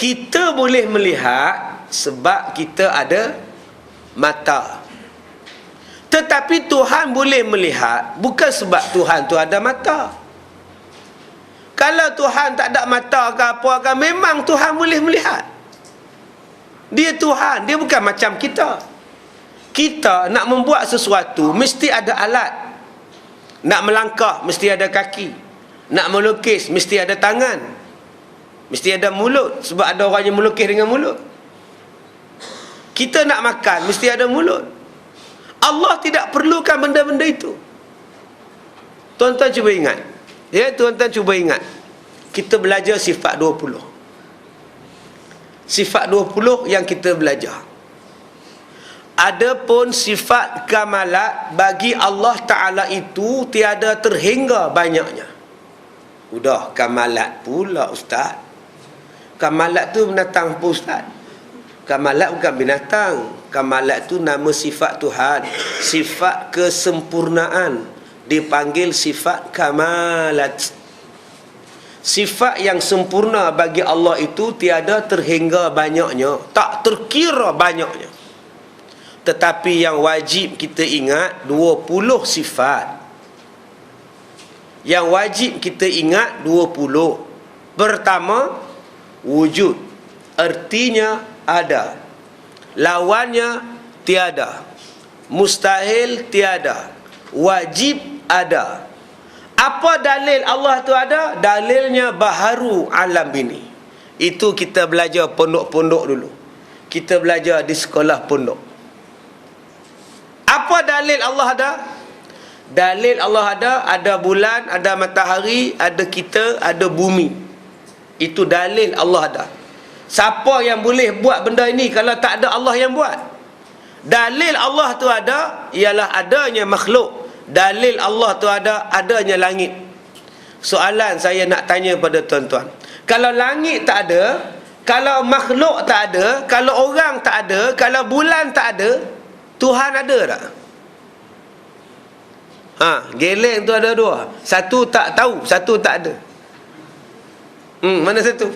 Kita boleh melihat sebab kita ada mata. Tetapi Tuhan boleh melihat bukan sebab Tuhan tu ada mata. Kalau Tuhan tak ada mata ke apa ke, memang Tuhan boleh melihat. Dia Tuhan, dia bukan macam kita. Kita nak membuat sesuatu mesti ada alat. Nak melangkah mesti ada kaki. Nak melukis mesti ada tangan. Mesti ada mulut, sebab ada orang yang melukis dengan mulut. Kita nak makan mesti ada mulut. Allah tidak perlukan benda-benda itu. Tuan-tuan cuba ingat. Ya, tuan-tuan cuba ingat. Kita belajar sifat 20. Sifat 20 yang kita belajar. Adapun sifat kamalat bagi Allah Ta'ala itu tiada terhingga banyaknya. Udah kamalat pula Ustaz. Kamalat tu binatang apa Ustaz? Kamalat bukan binatang. Kamalat tu nama sifat Tuhan. Sifat kesempurnaan dipanggil sifat kamalat. Sifat yang sempurna bagi Allah itu tiada terhingga banyaknya, tak terkira banyaknya. Tetapi yang wajib kita ingat 20 sifat. Yang wajib kita ingat 20. Pertama, wujud. Artinya ada. Lawannya tiada. Mustahil tiada. Wajib ada. Apa dalil Allah tu ada? Dalilnya baharu alam ini. Itu kita belajar pondok-pondok dulu. Kita belajar di sekolah pondok. Apa dalil Allah ada? Dalil Allah ada bulan, ada matahari, ada kita, ada bumi. Itu dalil Allah ada. Siapa yang boleh buat benda ini kalau tak ada Allah yang buat? Dalil Allah tu ada ialah adanya makhluk. Dalil Allah tu adanya langit. Soalan saya nak tanya pada tuan-tuan, kalau langit tak ada, kalau makhluk tak ada, kalau orang tak ada, kalau bulan tak ada, Tuhan ada tak? Geleng tu ada dua. Satu tak tahu, satu tak ada. Mana satu?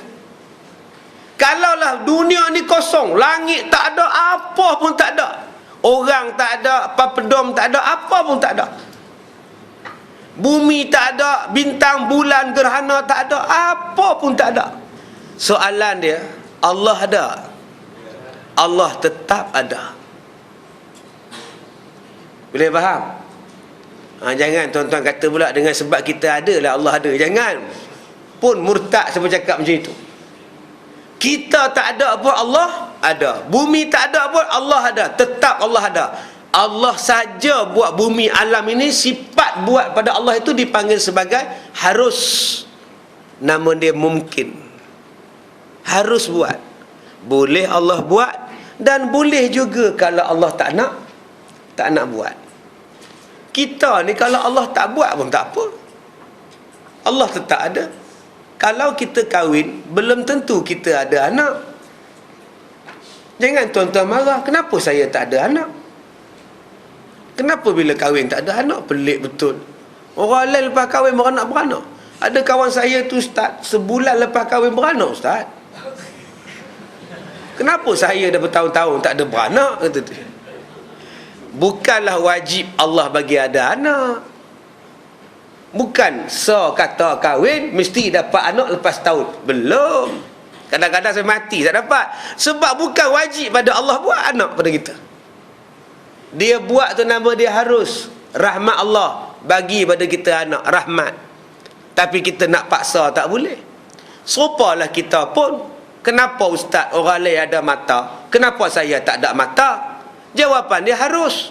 Kalaulah dunia ni kosong, langit tak ada, apa pun tak ada, orang tak ada, papedom tak ada, apa pun tak ada, bumi tak ada, bintang, bulan, gerhana tak ada, apa pun tak ada. Soalan dia, Allah ada? Allah tetap ada. Boleh faham? Jangan tuan-tuan kata pula dengan sebab kita ada lah Allah ada. Jangan pun murtad siapa cakap macam itu. Kita tak ada pun Allah ada. Bumi tak ada pun Allah ada. Tetap Allah ada. Allah saja buat bumi alam ini. Sifat buat pada Allah itu dipanggil sebagai harus. Nama dia mungkin. Harus buat. Boleh Allah buat. Dan boleh juga kalau Allah tak nak buat. Kita ni kalau Allah tak buat pun tak apa. Allah tetap ada. Kalau kita kahwin, belum tentu kita ada anak. Jangan tuan-tuan marah, kenapa saya tak ada anak? Kenapa bila kahwin tak ada anak? Pelik betul. Orang lain lepas kahwin beranak-beranak. Ada kawan saya tu Ustaz, sebulan lepas kahwin beranak Ustaz. Kenapa saya dah bertahun-tahun tak ada beranak? Kata tu. Bukanlah wajib Allah bagi ada anak. Bukan kata kahwin mesti dapat anak lepas tahun. Belum. Kadang-kadang saya mati tak dapat. Sebab bukan wajib pada Allah buat anak pada kita. Dia buat tu nama dia harus. Rahmat Allah bagi pada kita anak. Rahmat. Tapi kita nak paksa tak boleh. Serupalah kita pun. Kenapa Ustaz orang lain ada mata, kenapa saya tak ada mata? Jawapan dia harus.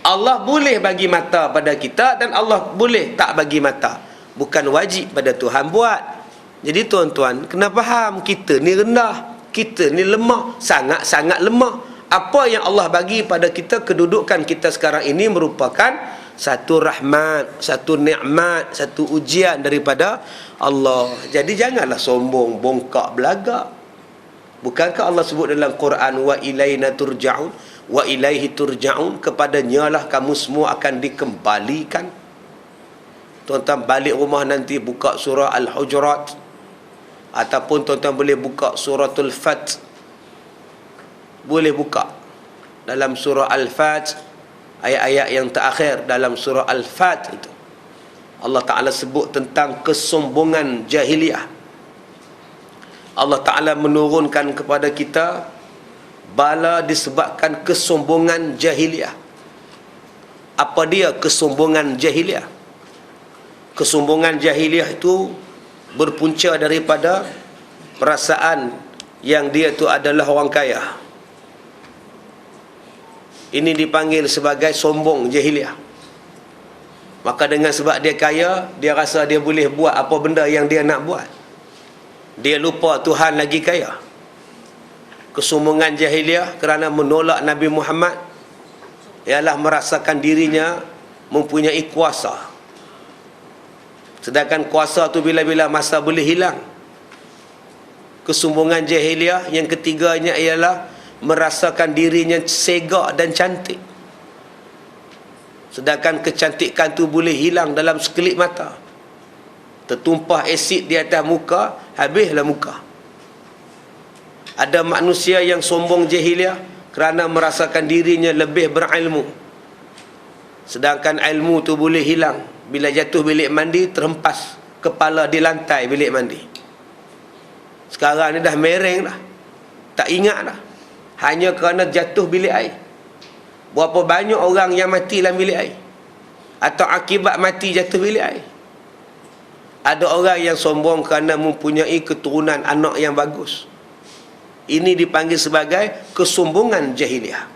Allah boleh bagi mata pada kita dan Allah boleh tak bagi mata. Bukan wajib pada Tuhan buat. Jadi tuan-tuan kena faham, kita ni rendah, kita ni lemah, sangat-sangat lemah. Apa yang Allah bagi pada kita, kedudukan kita sekarang ini merupakan satu rahmat, satu nikmat, satu ujian daripada Allah. Jadi janganlah sombong, bongkak, belagak. Bukankah Allah sebut dalam Quran, wa ilaina turja'un, wa ilaihi turja'un, kepadanya lah kamu semua akan dikembalikan. Tuan-tuan balik rumah nanti buka surah Al-Hujurat. Ataupun tuan-tuan boleh buka suratul Fat. Boleh buka dalam surah Al-Fat, ayat-ayat yang terakhir dalam surah Al-Fat itu, Allah Ta'ala sebut tentang kesombongan jahiliah. Allah Ta'ala menurunkan kepada kita bala disebabkan kesombongan jahiliah. Apa dia kesombongan jahiliah? Kesombongan jahiliah itu berpunca daripada perasaan yang dia tu adalah orang kaya. Ini dipanggil sebagai sombong jahiliah. Maka dengan sebab dia kaya, dia rasa dia boleh buat apa benda yang dia nak buat. Dia lupa Tuhan lagi kaya. Kesombongan jahiliah kerana menolak Nabi Muhammad ialah merasakan dirinya mempunyai kuasa. Sedangkan kuasa tu bila-bila masa boleh hilang. Kesombongan jahiliah yang ketiganya ialah merasakan dirinya segak dan cantik. Sedangkan kecantikan tu boleh hilang dalam sekelip mata. Tertumpah asid di atas muka, habislah muka. Ada manusia yang sombong jahiliah kerana merasakan dirinya lebih berilmu. Sedangkan ilmu tu boleh hilang bila jatuh bilik mandi, terhempas kepala di lantai bilik mandi. Sekarang ni dah mereng dah, tak ingat dah, hanya kerana jatuh bilik air. Berapa banyak orang yang mati dalam bilik air, atau akibat mati jatuh bilik air. Ada orang yang sombong kerana mempunyai keturunan anak yang bagus. Ini dipanggil sebagai kesombongan jahiliah.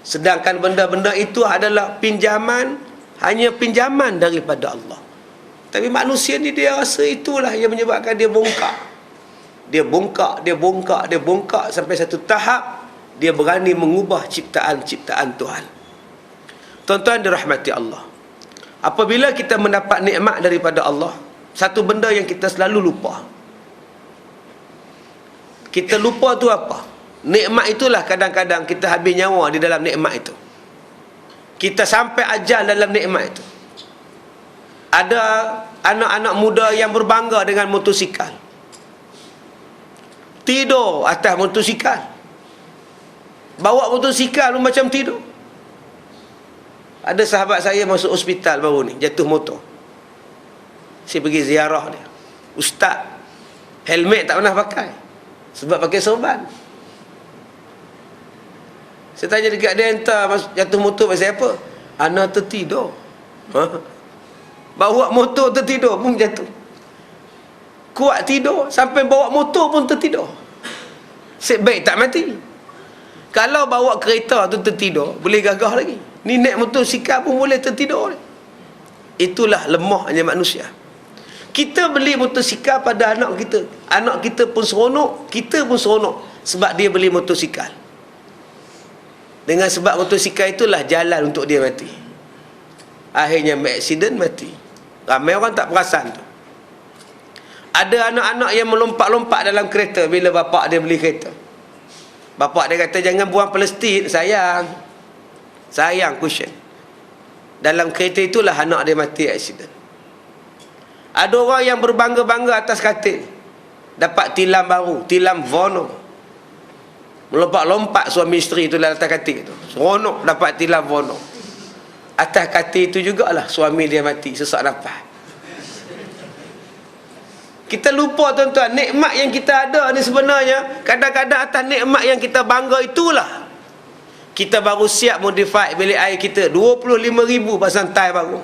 Sedangkan benda-benda itu adalah pinjaman, hanya pinjaman daripada Allah. Tapi manusia ni dia rasa itulah yang menyebabkan dia bongkak. Dia bongkak, dia bongkak, dia bongkak sampai satu tahap dia berani mengubah ciptaan-ciptaan Tuhan. Tuan-tuan dirahmati Allah. Apabila kita mendapat nikmat daripada Allah, satu benda yang kita selalu lupa. Kita lupa tu apa? Nikmat itulah kadang-kadang kita habis nyawa di dalam nikmat itu. Kita sampai ajal dalam nikmat itu. Ada anak-anak muda yang berbangga dengan motosikal. Tidur atas motosikal. Bawa motosikal pun macam tidur. Ada sahabat saya masuk hospital baru ni, jatuh motor. Saya pergi ziarah dia. Ustaz, helmet tak pernah pakai sebab pakai sorban. Saya tanya dekat dia, entah jatuh motor pasal apa? Ana tertidur. Bawa motor tertidur pun jatuh. Kuat tidur sampai bawa motor pun tertidur. Sebaik tak mati. Kalau bawa kereta tu tertidur, boleh gagah lagi. Ni naik motosikal pun boleh tertidur. Itulah lemahnya manusia. Kita beli motosikal pada anak kita. Anak kita pun seronok, kita pun seronok sebab dia beli motosikal. Dengan sebab motosikal itulah jalan untuk dia mati. Akhirnya aksiden mati. Ramai orang tak perasan tu. Ada anak-anak yang melompat-lompat dalam kereta bila bapak dia beli kereta. Bapak dia kata jangan buang plastik, sayang. Sayang cushion. Dalam kereta itulah anak dia mati aksiden. Ada orang yang berbangga-bangga atas katil, dapat tilam baru, tilam Vono. Melompat-lompat suami isteri itu dalam atas katil itu. Seronok dapat tilam Vono. Atas katil itu jugalah suami dia mati sesak nafas. Kita lupa tuan-tuan, nikmat yang kita ada ni sebenarnya kadang-kadang atas nikmat yang kita bangga itulah kita baru siap modify bilik air kita. 25,000 pasang tai baru,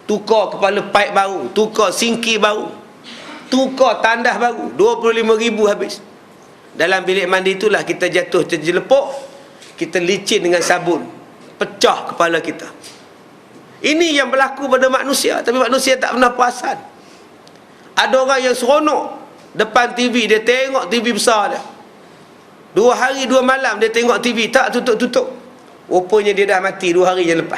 tukar kepala pipe baru, tukar sinki baru, tukar tandas baru, 25,000 habis. Dalam bilik mandi itulah kita jatuh terjelepuk, kita licin dengan sabun, pecah kepala kita. Ini yang berlaku pada manusia, tapi manusia tak pernah perasan. Ada orang yang seronok depan TV, dia tengok TV besar dia. 2 hari 2 malam dia tengok TV, tak tutup-tutup. Rupanya dia dah mati 2 hari yang lepas.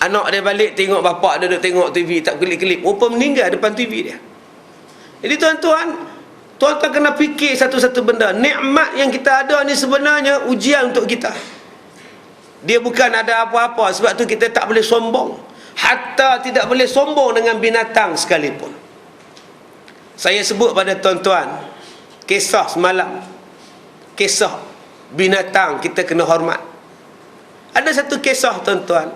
Anak dia balik tengok bapak dia duduk tengok TV, tak kelip-kelip. Rupa meninggal depan TV dia. Jadi tuan-tuan kena fikir satu-satu benda. Nikmat yang kita ada ni sebenarnya ujian untuk kita. Dia bukan ada apa-apa. Sebab tu kita tak boleh sombong. Hatta tidak boleh sombong dengan binatang sekalipun. Saya sebut pada tuan-tuan kisah semalam, kisah binatang kita kena hormat. Ada satu kisah tuan-tuan,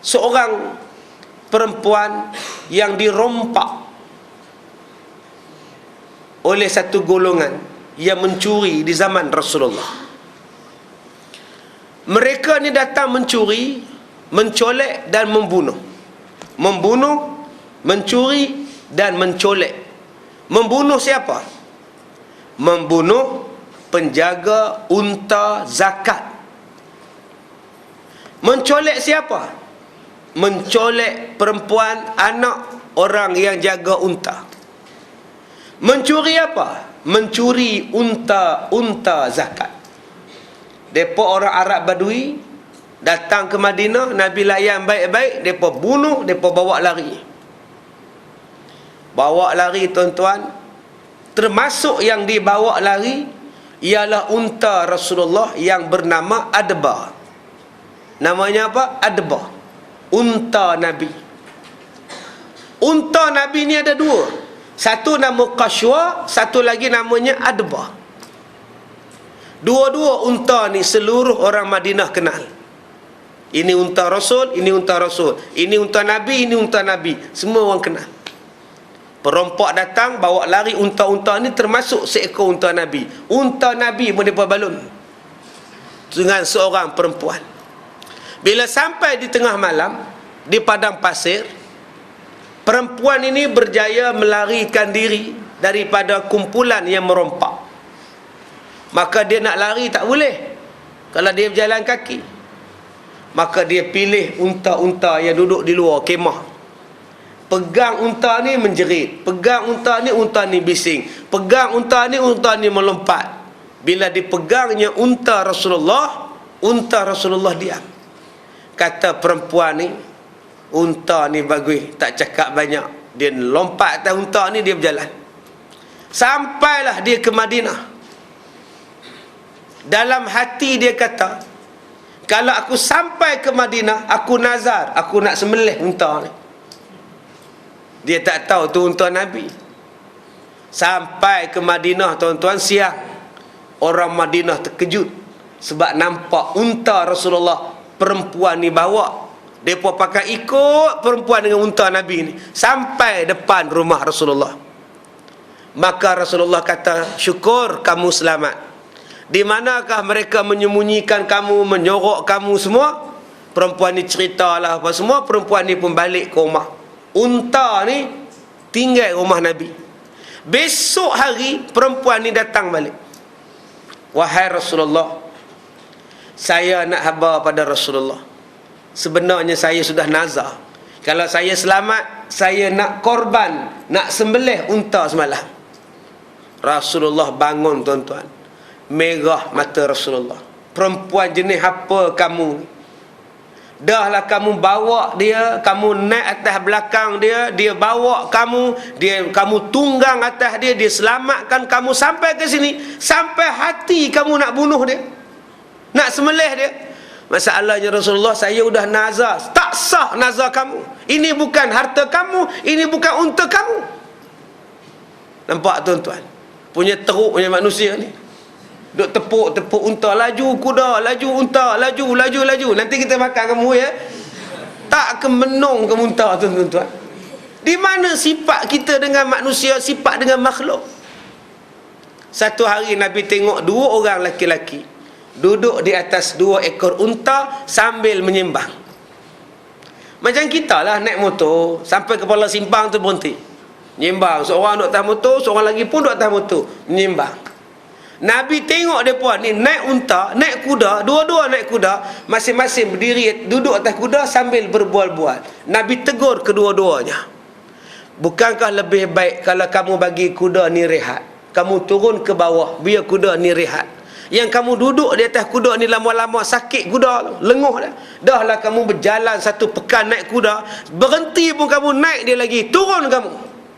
seorang perempuan yang dirompak oleh satu golongan yang mencuri di zaman Rasulullah. Mereka ni datang mencuri, mencolek dan membunuh. Membunuh, mencuri dan mencolek. Membunuh siapa? Membunuh penjaga unta zakat. Mencolek siapa? Mencolek perempuan, anak orang yang jaga unta. Mencuri apa? Mencuri unta zakat. Depa orang Arab Badui datang ke Madinah, Nabi layan baik-baik, depa bunuh, depa bawa lari. Bawa lari tuan-tuan, termasuk yang dibawa lari ialah unta Rasulullah yang bernama Adba. Namanya apa? Adba. Unta Nabi. Unta Nabi ni ada dua. Satu nama Qashwa, satu lagi namanya Adba. Dua-dua unta ni seluruh orang Madinah kenal. Ini unta Rasul, ini unta Rasul. Ini unta Nabi, ini unta Nabi. Semua orang kenal. Perompak datang bawa lari unta-unta ni, termasuk seekor unta Nabi. Unta Nabi pun mereka balun dengan seorang perempuan. Bila sampai di tengah malam di padang pasir, perempuan ini berjaya melarikan diri daripada kumpulan yang merompak. Maka dia nak lari tak boleh kalau dia berjalan kaki. Maka dia pilih unta-unta yang duduk di luar kemah. Pegang unta ni menjerit, pegang unta ni bising, pegang unta ni melompat. Bila dipegangnya unta Rasulullah diam. Kata perempuan ni, unta ni bagus, tak cakap banyak. Dia lompat atas unta ni, dia berjalan. Sampailah dia ke Madinah. Dalam hati dia kata, kalau aku sampai ke Madinah, aku nazar, aku nak sembelih unta ni. Dia tak tahu tu unta Nabi. Sampai ke Madinah tuan-tuan siang, orang Madinah terkejut sebab nampak unta Rasulullah perempuan ni bawa. Mereka pakai ikut perempuan dengan unta Nabi ni sampai depan rumah Rasulullah. Maka Rasulullah kata, syukur kamu selamat. Di manakah mereka menyembunyikan kamu, menyorok kamu semua? Perempuan ni ceritalah apa semua. Perempuan ni pun balik ke rumah. Unta ni tinggal rumah Nabi. Besok hari perempuan ni datang balik. Wahai Rasulullah, saya nak khabar pada Rasulullah. Sebenarnya saya sudah nazar, kalau saya selamat, saya nak korban, nak sembelih unta semalam. Rasulullah bangun tuan-tuan. Merah mata Rasulullah. Perempuan jenis apa kamu ni? Dahlah kamu bawa dia, kamu naik atas belakang dia, dia bawa kamu, kamu tunggang atas dia, dia selamatkan kamu sampai ke sini, sampai hati kamu nak bunuh dia, nak sembelih dia. Masalahnya Rasulullah, saya sudah nazar, tak sah nazar kamu. Ini bukan harta kamu, ini bukan unta kamu. Nampak tuan-tuan, punya teruknya manusia ni. Duk tepuk unta, laju kuda, laju unta, laju. Nanti kita makan kamu ya. Tak kemenung kamu unta tuan-tuan. Di mana sifat kita dengan manusia, sifat dengan makhluk? Satu hari Nabi tengok dua orang laki-laki duduk di atas dua ekor unta sambil menyembang. Macam kita lah naik motor sampai kepala simpang tu berhenti menyembang. Seorang duduk atas motor, seorang lagi pun duduk atas motor menyembang. Nabi tengok mereka ni naik unta, naik kuda, dua-dua naik kuda, masing-masing berdiri duduk atas kuda sambil berbual-bual. Nabi tegur kedua-duanya, bukankah lebih baik kalau kamu bagi kuda ni rehat, kamu turun ke bawah biar kuda ni rehat? Yang kamu duduk di atas kuda ni lama-lama sakit kuda, lenguh dah. Dahlah kamu berjalan satu pekan naik kuda, berhenti pun kamu naik dia lagi, turun kamu.